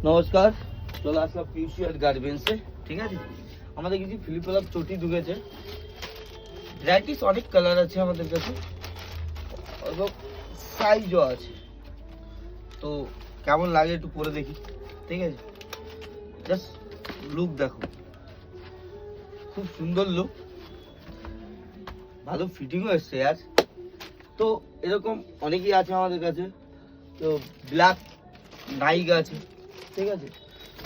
নমস্কার, চলে আসলাম পিউসিয়ার গার্মেন্টসে। ঠিক আছে, আমাদের কিছু ফ্লিপ-ফ্লপ চটি ঢুকেছে। ভ্যারাইটিস অনেক কালার আছে আমাদের কাছে এবং সাইজও আছে। তো কেমন লাগে একটু পরে দেখি। ঠিক আছে, জাস্ট লুক দেখো, খুব সুন্দর লুক, ভালো ফিটিংও এসছে আর। তো এরকম অনেকেই আছে আমাদের কাছে। তো ব্ল্যাক নাইক আছে। ঠিক আছে,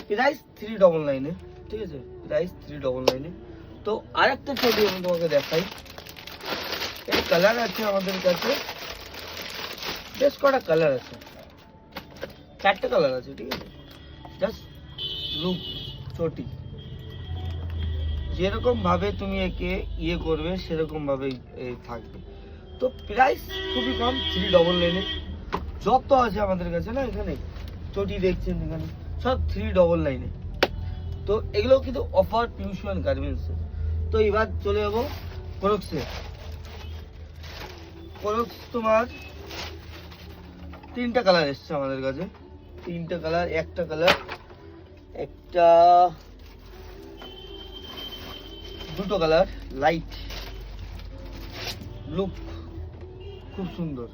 প্রাইস 399। ঠিক আছে, প্রাইস 399। তো আরেকটা ছবি আমি তোমাকে দেখাই। এর কালার আছে আমাদের কাছে, বেশ কটা কালার আছে, 4টে কালার আছে। ঠিক আছে, জাস্ট লুক ছোটি, যেরকম ভাবে তুমি একে ইয়ে করবে সেরকম ভাবেই থাকবে। তো প্রাইস খুবই কম, 399। যত আছে আমাদের কাছে না, এখানে চটি দেখছেন এখানে সব 399। তো এগুলো কিন্তু অফার পিউসিয়ান গার্মেন্টসে। তো এবার চলে যাবো ক্রক্সে। ক্রক্স তোমার 3টা কালার এসছে আমাদের কাছে, 3টা কালার। একটা কালার, একটা, দুটো কালার, লাইট লুক, খুব সুন্দর।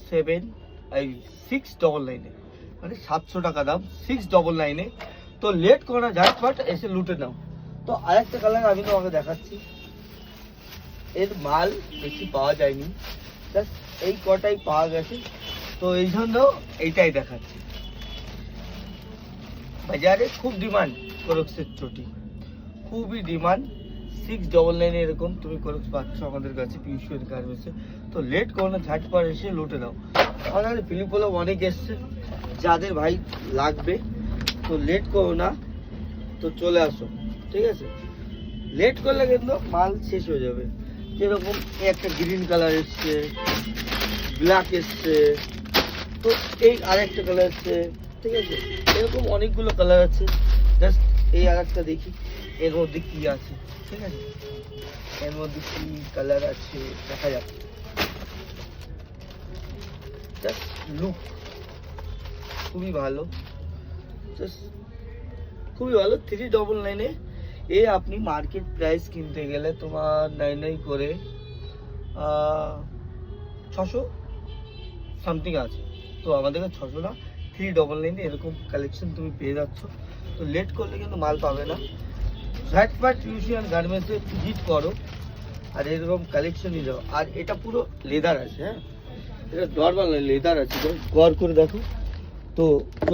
699, মানে 700 টাকা দাম, 699। তো লেট করো না, ঝটপট এসে লুটে নাও। তো আরেকটা কালার আমি তোমাকে দেখাচ্ছি। এর মাল বেশি পাওয়া যায়নি, জাস্ট এই কটাই পাওয়া গেছে। তো এই জন্য এইটাই দেখাচ্ছি। বাজারে খুব ডিমান্ড ক্রক্সের চটি, খুবই ডিমান্ড। 699 এরকম তুমি ক্রক্স পাচ্ছ আমাদের কাছে পিউসিয়ান গার্মেন্টসে। তো লেট করো না, ঝটপট এসে লুটে নাও। আমাদের কাছে ফ্লিপ-ফ্লপ অনেক এসছে, যাদের ভাই লাগবে তো লেট করো না, তো চলে আসো। ঠিক আছে, লেট করলে কিন্তু মাল শেষ হয়ে যাবে। যেরকম একটা গ্রিন কালার এসছে, ব্ল্যাক এসছে, তো এই আরেকটা কালার এসছে। ঠিক আছে, এরকম অনেকগুলো কালার আছে। জাস্ট এই আরেকটা দেখি এর মধ্যে কি আছে। ঠিক আছে, এর মধ্যে কি কালার আছে দেখা যাক। জাস্ট লুক খুবই ভালো, জাস্ট খুবই ভালো। 399 এ আপনি মার্কেট প্রাইস কিনতে গেলে তোমার 99 করে 600 সামথিং আছে। তো আমাদের কাছে 600 না, 399 এরকম কালেকশন তুমি পেয়ে যাচ্ছ। তো লেট করলে কিন্তু মাল পাবে না। ঝটপট পিউসিয়ান গার্মেন্টসে ভিজিট করো আর এরকম কালেকশন নিয়ে যাও। আর এটা পুরো লেদার আছে। হ্যাঁ, এটা নর্মাল লেদার আছে, গড় করে দেখো। তো